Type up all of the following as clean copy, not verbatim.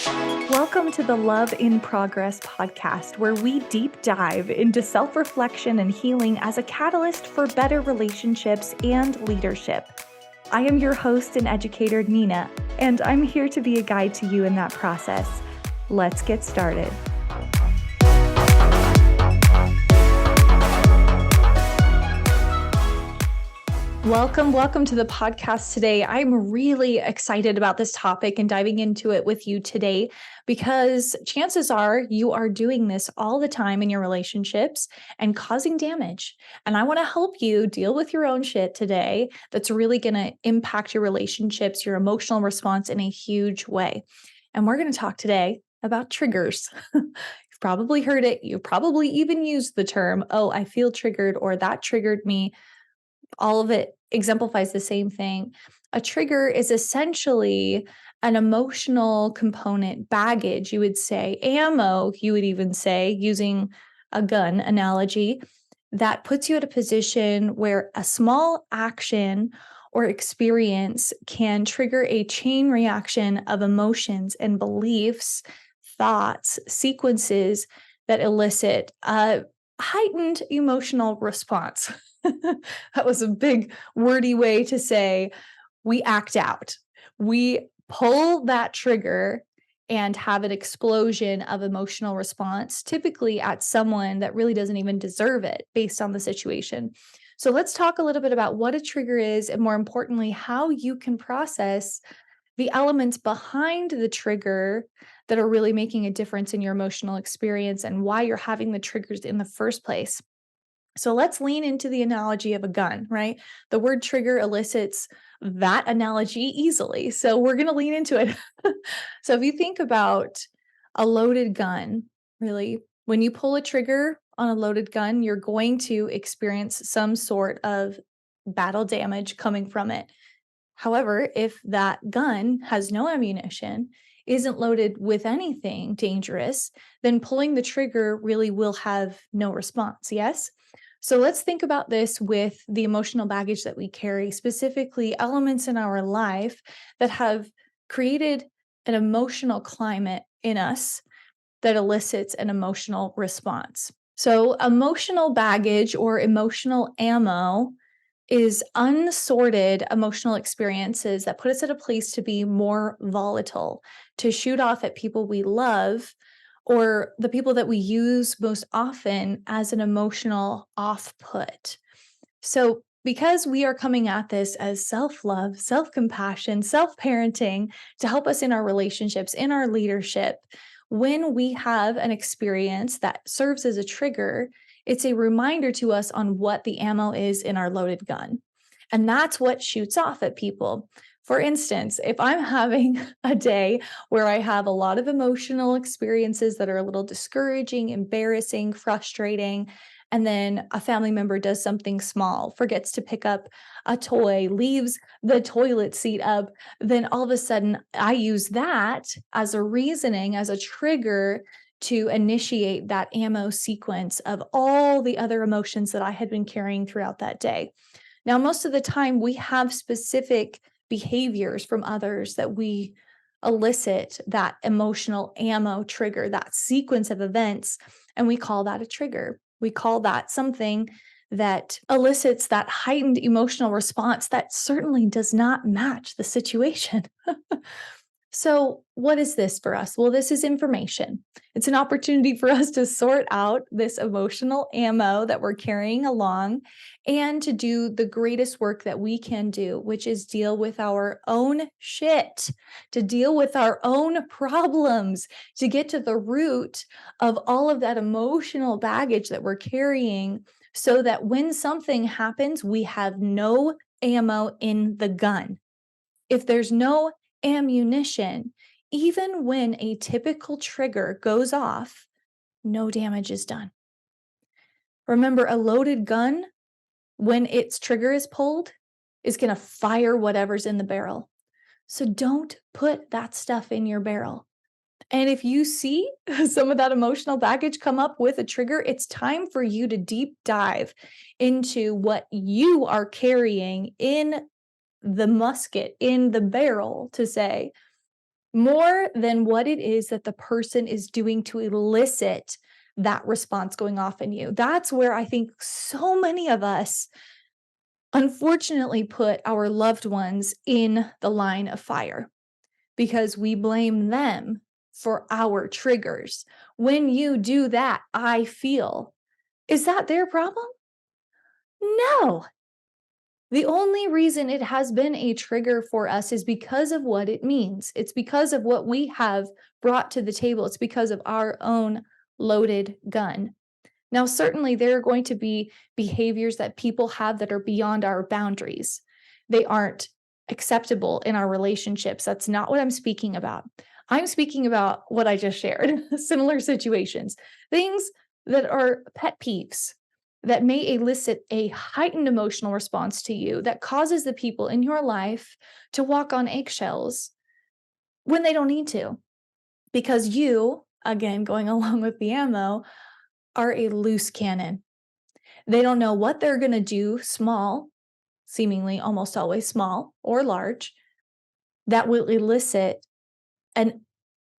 Welcome to the Love in Progress podcast, where we deep dive into self-reflection and healing as a catalyst for better relationships and leadership. I am your host and educator, Neena, and I'm here to be a guide to you in that process. Let's get started. Welcome to the podcast today. I'm really excited about this topic and diving into it with you today because chances are you are doing this all the time in your relationships and causing damage. And I want to help you deal with your own shit today that's really going to impact your relationships, your emotional response in a huge way. And we're going to talk today about triggers. You've probably heard it. You've probably even used the term, oh, I feel triggered, or that triggered me. All of it exemplifies the same thing. A trigger is essentially an emotional component, baggage, you would say, ammo, you would even say, using a gun analogy, that puts you at a position where a small action or experience can trigger a chain reaction of emotions and beliefs, thoughts, sequences that elicit a heightened emotional response. That was a big wordy way to say we act out. We pull that trigger and have an explosion of emotional response, typically at someone that really doesn't even deserve it based on the situation. So let's talk a little bit about what a trigger is, and more importantly, how you can process the elements behind the trigger that are really making a difference in your emotional experience and why you're having the triggers in the first place. So let's lean into the analogy of a gun, right? The word trigger elicits that analogy easily. So we're going to lean into it. So if you think about a loaded gun, really, when you pull a trigger on a loaded gun, you're going to experience some sort of battle damage coming from it. However, if that gun has no ammunition, isn't loaded with anything dangerous, then pulling the trigger really will have no response. Yes? So let's think about this with the emotional baggage that we carry, specifically elements in our life that have created an emotional climate in us that elicits an emotional response. So, emotional baggage or emotional ammo is unsorted emotional experiences that put us at a place to be more volatile, to shoot off at people we love or the people that we use most often as an emotional off put. So, because we are coming at this as self love, self compassion, self parenting to help us in our relationships, in our leadership, when we have an experience that serves as a trigger, it's a reminder to us on what the ammo is in our loaded gun. And that's what shoots off at people. For instance, if I'm having a day where I have a lot of emotional experiences that are a little discouraging, embarrassing, frustrating, and then a family member does something small, forgets to pick up a toy, leaves the toilet seat up, then all of a sudden I use that as a reasoning, as a trigger to initiate that ammo sequence of all the other emotions that I had been carrying throughout that day. Now, most of the time, we have specific behaviors from others that we elicit that emotional ammo trigger, that sequence of events, and we call that a trigger. We call that something that elicits that heightened emotional response that certainly does not match the situation. So, what is this for us? Well, this is information. It's an opportunity for us to sort out this emotional ammo that we're carrying along and to do the greatest work that we can do, which is deal with our own shit, to deal with our own problems, to get to the root of all of that emotional baggage that we're carrying so that when something happens, we have no ammo in the gun. If there's no ammunition, even when a typical trigger goes off, no damage is done. Remember, a loaded gun, when its trigger is pulled, is going to fire whatever's in the barrel. So don't put that stuff in your barrel. And if you see some of that emotional baggage come up with a trigger, it's time for you to deep dive into what you are carrying in the musket, in the barrel, to say, more than what it is that the person is doing to elicit that response going off in you. That's where I think so many of us unfortunately put our loved ones in the line of fire because we blame them for our triggers. When you do that, I feel, is that their problem? No. The only reason it has been a trigger for us is because of what it means. It's because of what we have brought to the table. It's because of our own loaded gun. Now, certainly, there are going to be behaviors that people have that are beyond our boundaries. They aren't acceptable in our relationships. That's not what I'm speaking about. I'm speaking about what I just shared, similar situations, things that are pet peeves that may elicit a heightened emotional response to you that causes the people in your life to walk on eggshells when they don't need to. Because you, again, going along with the ammo, are a loose cannon. They don't know what they're going to do, small, seemingly almost always small or large, that will elicit an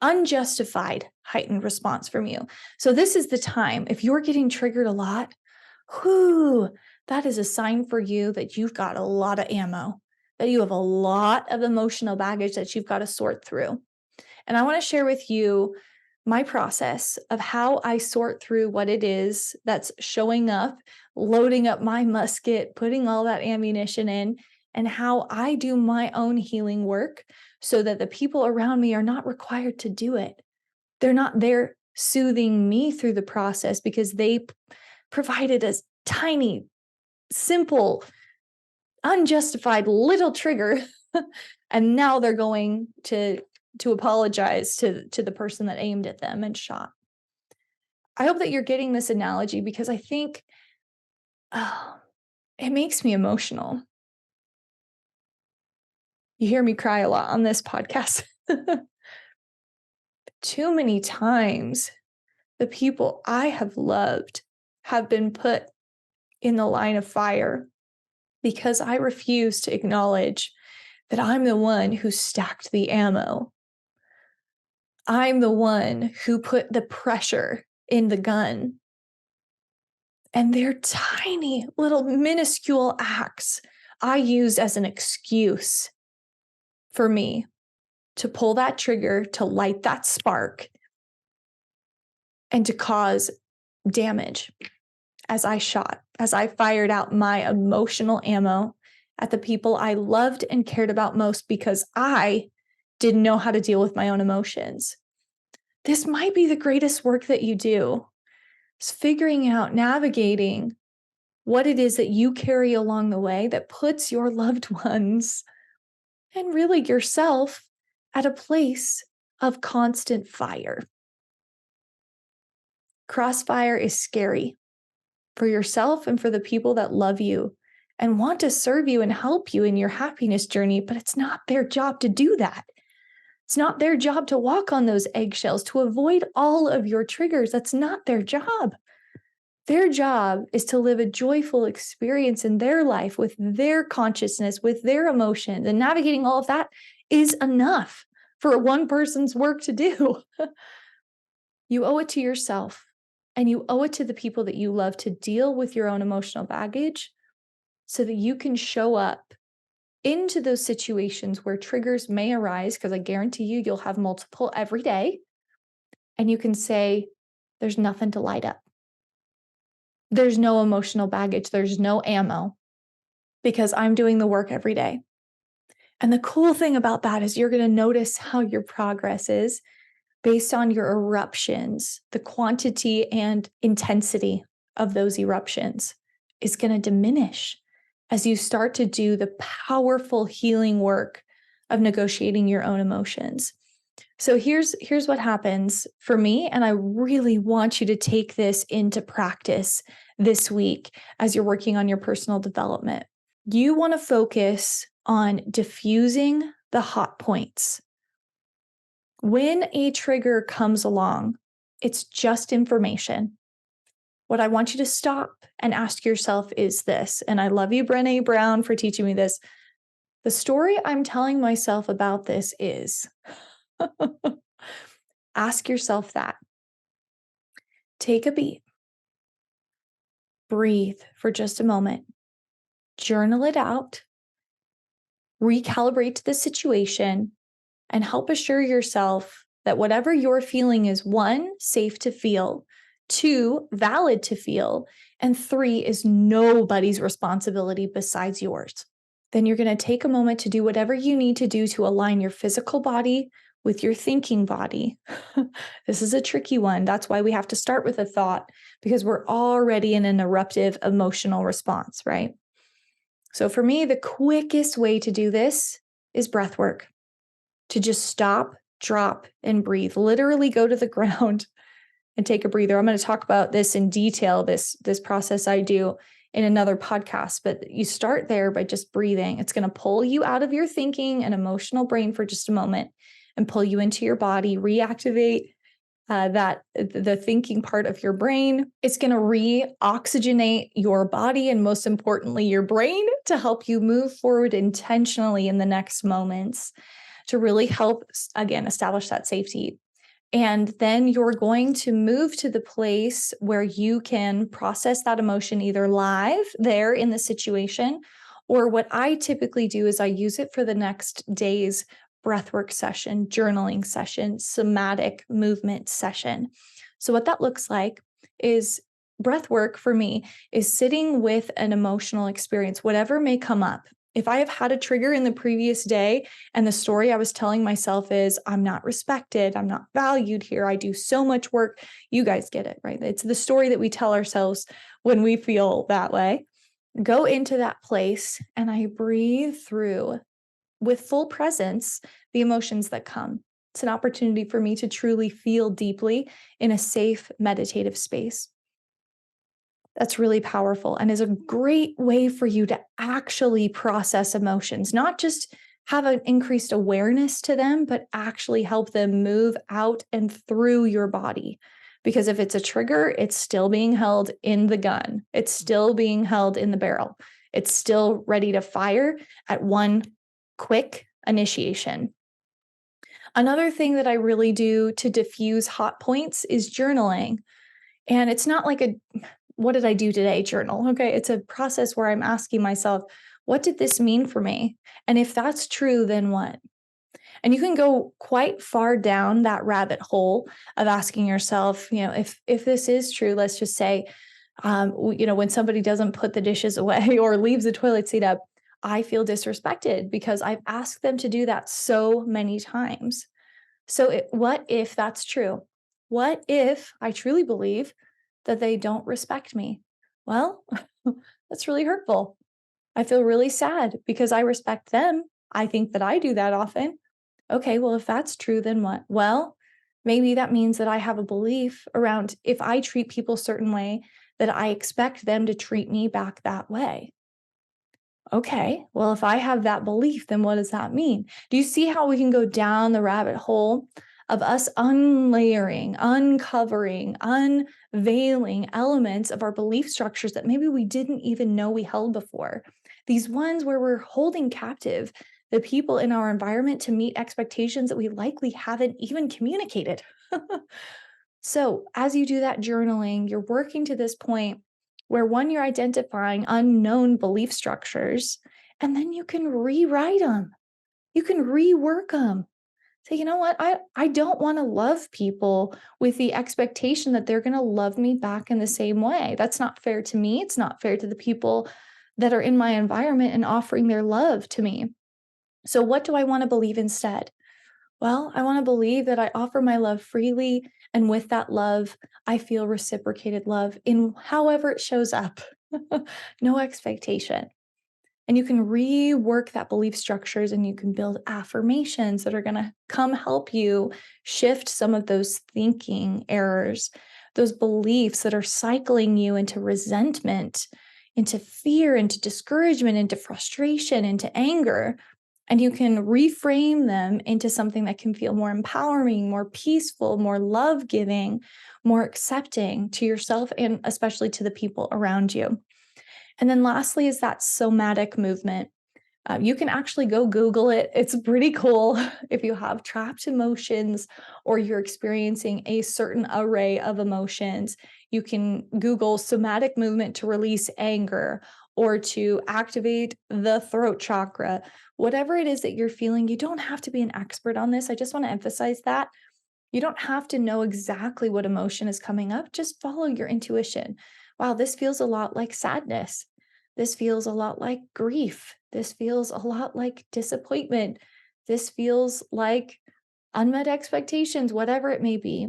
unjustified heightened response from you. So this is the time, if you're getting triggered a lot, that is a sign for you that you've got a lot of ammo, that you have a lot of emotional baggage that you've got to sort through. And I want to share with you my process of how I sort through what it is that's showing up, loading up my musket, putting all that ammunition in, and how I do my own healing work so that the people around me are not required to do it. They're not there soothing me through the process because they provided a tiny, simple, unjustified little trigger. And now they're going to apologize to the person that aimed at them and shot. I hope that you're getting this analogy because I think it makes me emotional. You hear me cry a lot on this podcast. Too many times, the people I have loved have been put in the line of fire because I refuse to acknowledge that I'm the one who stacked the ammo. I'm the one who put the pressure in the gun. And their tiny little minuscule acts I used as an excuse for me to pull that trigger, to light that spark, and to cause damage as I shot, as I fired out my emotional ammo at the people I loved and cared about most because I didn't know how to deal with my own emotions. This might be the greatest work that you do, is figuring out, navigating what it is that you carry along the way that puts your loved ones and really yourself at a place of constant fire. Crossfire is scary for yourself and for the people that love you and want to serve you and help you in your happiness journey, but it's not their job to do that. It's not their job to walk on those eggshells, to avoid all of your triggers. That's not their job. Their job is to live a joyful experience in their life with their consciousness, with their emotions, and navigating all of that is enough for one person's work to do. You owe it to yourself and you owe it to the people that you love to deal with your own emotional baggage so that you can show up into those situations where triggers may arise, because I guarantee you'll have multiple every day, and you can say, there's nothing to light up. There's no emotional baggage. There's no ammo because I'm doing the work every day. And the cool thing about that is you're going to notice how your progress is based on your eruptions. The quantity and intensity of those eruptions is going to diminish as you start to do the powerful healing work of negotiating your own emotions. So here's what happens for me, and I really want you to take this into practice this week as you're working on your personal development. You want to focus on diffusing the hot points. When a trigger comes along, it's just information. What I want you to stop and ask yourself is this, and I love you, Brené Brown, for teaching me this. The story I'm telling myself about this is, Ask yourself that. Take a beat, breathe for just a moment, journal it out, recalibrate to the situation, and help assure yourself that whatever you're feeling is one, safe to feel, two, valid to feel, and three, is nobody's responsibility besides yours. Then you're going to take a moment to do whatever you need to do to align your physical body with your thinking body. This is a tricky one. That's why we have to start with a thought, because we're already in an eruptive emotional response, right? So for me, the quickest way to do this is breath work. To just stop, drop, and breathe. Literally go to the ground and take a breather. I'm going to talk about this in detail, this process I do in another podcast, but you start there by just breathing. It's going to pull you out of your thinking and emotional brain for just a moment and pull you into your body, reactivate the thinking part of your brain. It's going to re-oxygenate your body and, most importantly, your brain, to help you move forward intentionally in the next moments, to really help, again, establish that safety. And then you're going to move to the place where you can process that emotion either live there in the situation, or what I typically do is I use it for the next day's breathwork session, journaling session, somatic movement session. So what that looks like is breathwork for me is sitting with an emotional experience, whatever may come up. If I have had a trigger in the previous day and the story I was telling myself is, I'm not respected, I'm not valued here, I do so much work, you guys get it, right? It's the story that we tell ourselves when we feel that way. Go into that place and I breathe through with full presence the emotions that come. It's an opportunity for me to truly feel deeply in a safe, meditative space. That's really powerful and is a great way for you to actually process emotions, not just have an increased awareness to them, but actually help them move out and through your body. Because if it's a trigger, it's still being held in the gun. It's still being held in the barrel. It's still ready to fire at one quick initiation. Another thing that I really do to diffuse hot points is journaling. And it's not like a what did I do today journal. Okay. It's a process where I'm asking myself, what did this mean for me? And if that's true, then what? And you can go quite far down that rabbit hole of asking yourself, if this is true, let's just say, when somebody doesn't put the dishes away or leaves the toilet seat up, I feel disrespected because I've asked them to do that so many times. So what if that's true? What if I truly believe that they don't respect me? Well, that's really hurtful. I feel really sad because I respect them. I think that I do that often. Okay, well, if that's true, then what? Well, maybe that means that I have a belief around, if I treat people a certain way, that I expect them to treat me back that way. Okay, well, if I have that belief, then what does that mean? Do you see how we can go down the rabbit hole of us unlayering, uncovering, unveiling elements of our belief structures that maybe we didn't even know we held before? These ones where we're holding captive the people in our environment to meet expectations that we likely haven't even communicated. So, as you do that journaling, you're working to this point where, one, you're identifying unknown belief structures, and then you can rewrite them. You can rework them. Say, you know what? I don't want to love people with the expectation that they're going to love me back in the same way. That's not fair to me. It's not fair to the people that are in my environment and offering their love to me. So, what do I want to believe instead? Well, I want to believe that I offer my love freely. And with that love, I feel reciprocated love in however it shows up. No expectation. And you can rework that belief structures and you can build affirmations that are going to come help you shift some of those thinking errors, those beliefs that are cycling you into resentment, into fear, into discouragement, into frustration, into anger. And you can reframe them into something that can feel more empowering, more peaceful, more love giving, more accepting to yourself and especially to the people around you. And then lastly is that somatic movement. You can actually go Google it. It's pretty cool. If you have trapped emotions or you're experiencing a certain array of emotions, you can Google somatic movement to release anger or to activate the throat chakra. Whatever it is that you're feeling, you don't have to be an expert on this. I just want to emphasize that. You don't have to know exactly what emotion is coming up. Just follow your intuition. Wow, this feels a lot like sadness. This feels a lot like grief. This feels a lot like disappointment. This feels like unmet expectations, whatever it may be.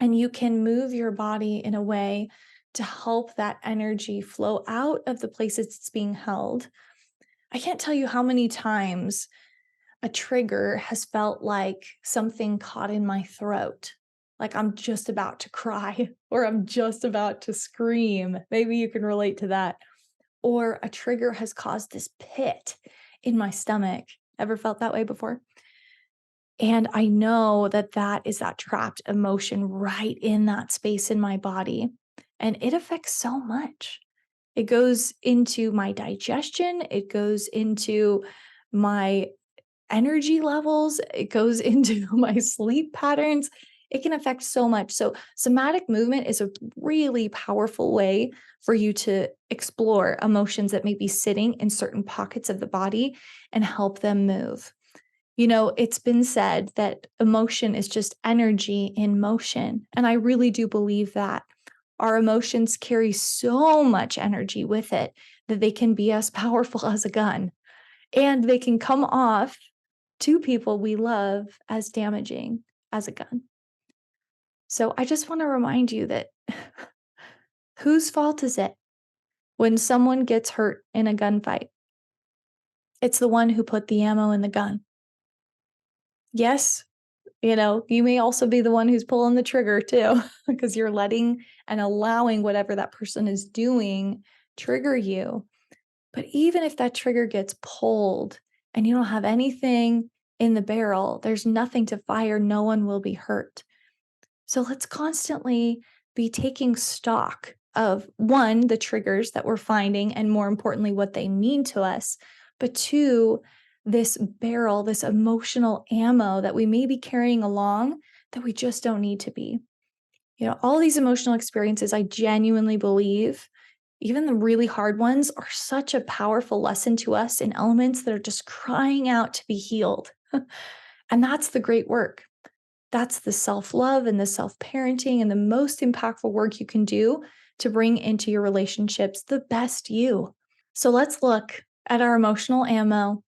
And you can move your body in a way to help that energy flow out of the places it's being held. I can't tell you how many times a trigger has felt like something caught in my throat, like I'm just about to cry or I'm just about to scream. Maybe you can relate to that. Or a trigger has caused this pit in my stomach. Ever felt that way before? And I know that that is that trapped emotion right in that space in my body. And it affects so much. It goes into my digestion, it goes into my energy levels, it goes into my sleep patterns. It can affect so much. So, somatic movement is a really powerful way for you to explore emotions that may be sitting in certain pockets of the body and help them move. It's been said that emotion is just energy in motion. And I really do believe that. Our emotions carry so much energy with it that they can be as powerful as a gun. And they can come off to people we love as damaging as a gun. So I just want to remind you that whose fault is it when someone gets hurt in a gunfight? It's the one who put the ammo in the gun. Yes, you may also be the one who's pulling the trigger too, because you're letting and allowing whatever that person is doing trigger you. But even if that trigger gets pulled and you don't have anything in the barrel, there's nothing to fire, no one will be hurt. So let's constantly be taking stock of one, the triggers that we're finding, and more importantly, what they mean to us. But two, this barrel, this emotional ammo that we may be carrying along that we just don't need to be. All these emotional experiences, I genuinely believe, even the really hard ones, are such a powerful lesson to us in elements that are just crying out to be healed. And that's the great work. That's the self-love and the self-parenting and the most impactful work you can do to bring into your relationships the best you. So let's look at our emotional ammo,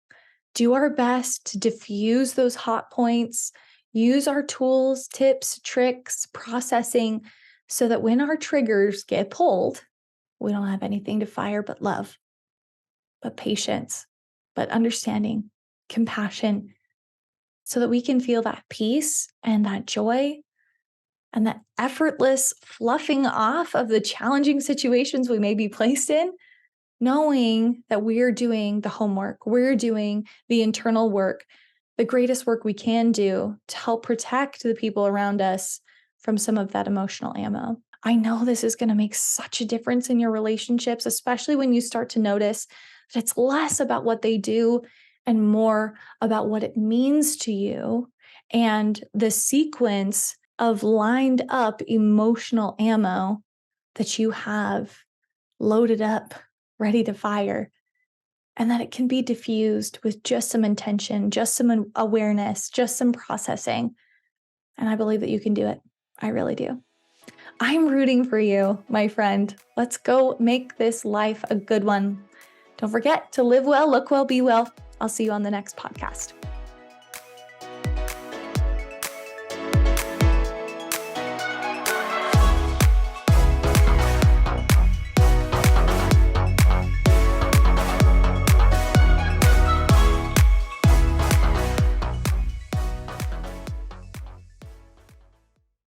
do our best to diffuse those hot points, use our tools, tips, tricks, processing, so that when our triggers get pulled, we don't have anything to fire but love, but patience, but understanding, compassion, so that we can feel that peace and that joy and that effortless fluffing off of the challenging situations we may be placed in, knowing that we're doing the homework, we're doing the internal work, the greatest work we can do to help protect the people around us from some of that emotional ammo. I know this is going to make such a difference in your relationships, especially when you start to notice that it's less about what they do and more about what it means to you and the sequence of lined up emotional ammo that you have loaded up, ready to fire, and that it can be diffused with just some intention, just some awareness, just some processing. And I believe that you can do it. I really do. I'm rooting for you, my friend. Let's go make this life a good one. Don't forget to live well, look well, be well. I'll see you on the next podcast.